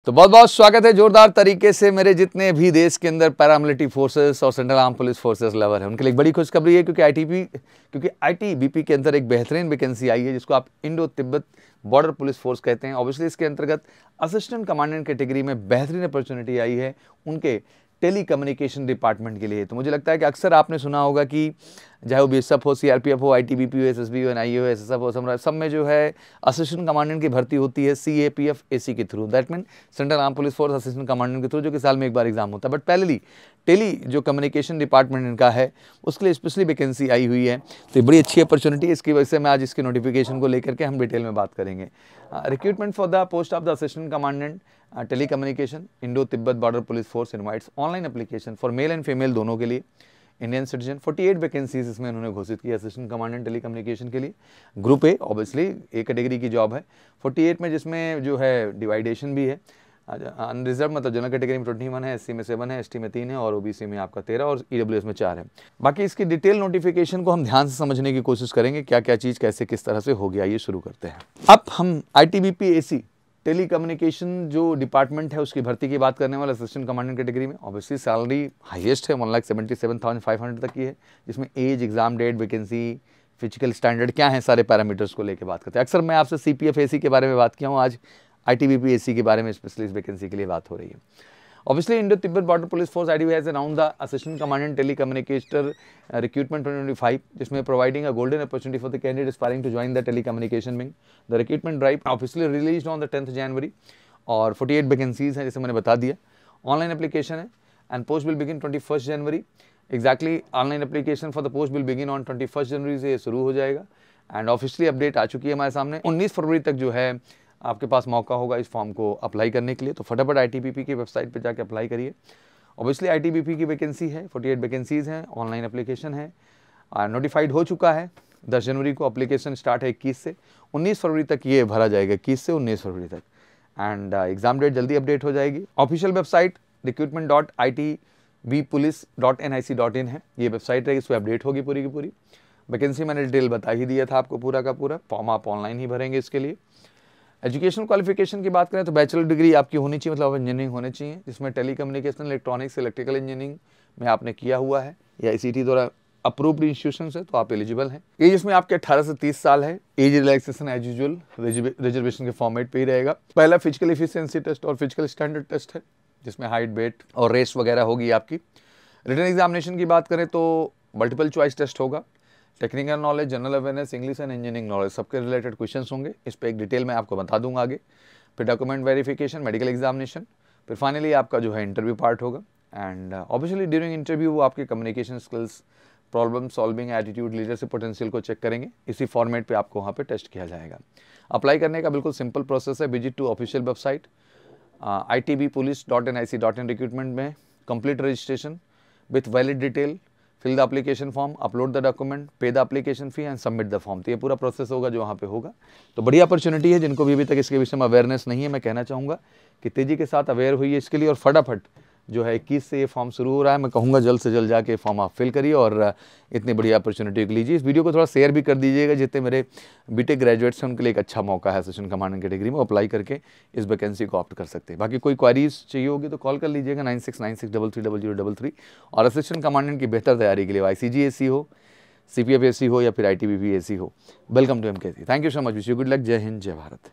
तो बहुत बहुत स्वागत है जोरदार तरीके से मेरे जितने भी देश के अंदर पैरामिलिट्री फोर्सेस और central arm police forces lover है उनके लिए एक बड़ी खुशखबरी है क्योंकि आईटीबीपी के अंदर एक बेहतरीन वैकेंसी आई है जिसको आप Indo Tibbat border police force कहते हैं। ऑब्वियसली इसके अंतर्गत असिस्टेंट कमांडेंट कैटेगरी में बेहतरीन अपॉर्चुनिटी आई है उनके टेली कम्युनिकेशन डिपार्टमेंट के लिए। तो मुझे लगता है कि अक्सर आपने सुना होगा कि चाहे वो बीएसएफ हो, सीआरपीएफ हो, आईटीबीपी हो, एसएसबी हो, एनआईए हो, एसएसएफ हो, सब में जो है असिस्टेंट कमांडेंट की भर्ती होती है सीएपीएफ एसी के through. That mean central arm police force assistant commandant के थ्रू, जो कि साल में एक बार एग्जाम होता है। बट पहले टेली जो कम्युनिकेशन डिपार्टमेंट इनका है उसके लिए स्पेशली वैकेंसी आई हुई है। तो ये बड़ी अच्छी अपॉर्चुनिटी है। इसकी वजह से मैं आज इसके नोटिफिकेशन को लेकर के हम डिटेल में बात करेंगे। Recruitment for the post of the assistant commandant tele communication Indo Tibbat border police force invites online application for male and female दोनों के लिए। इंडियन सिटीजन 48 वैकेंसीज इसमें उन्होंने घोषित की असिस्टेंट कमांडेंट टेली कम्युनिकेशन के लिए। Group A obviously A category की जॉब है 48 में, जिसमें जो है डिवाइडेशन भी है। अनरिजर्व मतलब जनरल कैटेगरी में 21 है, एससी में 7 है, एसटी में 3 है और ओबीसी में आपका 13 और ईडब्ल्यूएस में 4 है। बाकी इसकी डिटेल नोटिफिकेशन को हम ध्यान से समझने की कोशिश करेंगे, क्या क्या चीज़ कैसे किस तरह से हो गया। ये शुरू करते हैं। अब हम आईटीबीपी एसी टेली कम्युनिकेशन जो डिपार्टमेंट है उसकी भर्ती की बात करने वाले असिस्टेंट कमांडेंट कैटेगरी में। ऑब्वियसली सैलरी हाईएस्ट है 1,77,500 तक की है, जिसमें age, exam date, vacancy, physical standard क्या है, सारे पैरामीटर्स को लेकर बात करते हैं। अक्सर मैं आपसे सीपीएफ एसी के बारे में बात किया हूँ, आज आईटीबीपी एसी के बारे में स्पेशली इस वैकेंसी के लिए बात हो रही है। Obviously, Indo-Tibet Border Police Force ITB has announced the Assistant Commandant Telecommunicator Recruitment 2025, जिसमें providing a golden opportunity for the candidate aspiring to join the telecommunication wing. The recruitment drive officially released on the 10th January और 48 vacancies हैं जैसे मैंने बता दिया। Online application है and post will begin 21 January. Exactly online application for the post will begin on 21 जनवरी से शुरू हो जाएगा एंड ऑफिशियली अपडेट आ चुकी है हमारे सामने। 19 फरवरी तक जो है आपके पास मौका होगा इस फॉर्म को अप्लाई करने के लिए। तो फटाफट आईटीबीपी की वेबसाइट पे जाके अप्लाई करिए। ऑब्वियसली आईटीबीपी की वैकेंसी है 48 वैकेंसीज हैं, ऑनलाइन एप्लीकेशन है, नोटिफाइड हो चुका है 10 जनवरी को। एप्लीकेशन स्टार्ट है 21 से 19 फरवरी तक ये भरा जाएगा, 21 से 19 फरवरी तक एंड एग्जाम डेट जल्दी अपडेट हो जाएगी। ऑफिशियल वेबसाइट recruitment.itbpolice.nic.in है, ये वेबसाइट रहेगी, इस पर अपडेट होगी पूरी की पूरी। वैकेंसी मैंने डिटेल बता ही दिया था आपको पूरा का पूरा। फॉर्म आप ऑनलाइन ही भरेंगे इसके लिए। एजुकेशन क्वालिफिकेशन की बात करें तो बैचलर डिग्री आपकी होनी चाहिए, मतलब इंजीनियरिंग होनी चाहिए, जिसमें tele communication, electronics, electrical engineering में आपने किया हुआ है या ICT द्वारा अप्रूव्ड इंस्टीट्यूशन है तो आप एलिजिबल हैं। ये जिसमें आपके 18 से 30 साल है। Age relaxation as usual reservation के फॉर्मेट पे ही रहेगा। पहला फिजिकल एफिशिएंसी टेस्ट और फिजिकल स्टैंडर्ड टेस्ट है, जिसमें हाइट, वेट और रेस वगैरह होगी आपकी। रिटन एग्जामिनेशन की बात करें तो मल्टीपल चॉइस टेस्ट होगा। Technical knowledge, general awareness, English and engineering knowledge सबके रिलेटेड क्वेश्चंस होंगे। इस पर एक डिटेल मैं आपको बता दूंगा आगे। फिर डॉक्यूमेंट वेरिफिकेशन, मेडिकल एग्जामिनेशन, फिर फाइनली आपका जो है इंटरव्यू पार्ट होगा एंड ऑब्वियसली ड्यूरिंग इंटरव्यू वो आपके communication skills, problem solving attitude, leadership potential को चेक करेंगे। इसी फॉर्मेट पे आपको वहाँ पे टेस्ट किया जाएगा। अप्लाई करने का बिल्कुल सिंपल प्रोसेस है। Visit to official website itbpolice.nic.in recruitment में complete registration with valid detail, fill the application form, upload the document, pay the application fee and submit the form. तो ये पूरा प्रोसेस होगा जो वहाँ पे होगा। तो बड़ी अपॉर्चुनिटी है। जिनको भी अभी तक इसके विषय में अवेयरनेस नहीं है, मैं कहना चाहूँगा कि तेज़ी के साथ अवेयर हुई है इसके लिए और फटाफट जो है 21 से ये फॉर्म शुरू हो रहा है। मैं कहूँगा जल्द से जल्द जाके फॉर्म आप फिल करिए और इतनी बड़ी अपॉर्चुनिटी को लीजिए। इस वीडियो को थोड़ा शेयर भी कर दीजिएगा, जितने मेरे बीटेक ग्रेजुएट्स हैं उनके लिए एक अच्छा मौका है असिस्टेंट कमांडेंट कैटेगरी में अप्लाई करके इस वैकेंसी को ऑप्ट कर सकते हैं। बाकी कोई क्वारीज चाहिए होगी तो कॉल कर लीजिएगा 9696330033 और असिस्टेंट कमांडेंट की बेहतर तैयारी के लिए ICG एसी हो, CPF एसी हो या फिर ITBP एसी हो, welcome to MKC। Thank you so much. Wish you good luck. Jai Hind, जय भारत।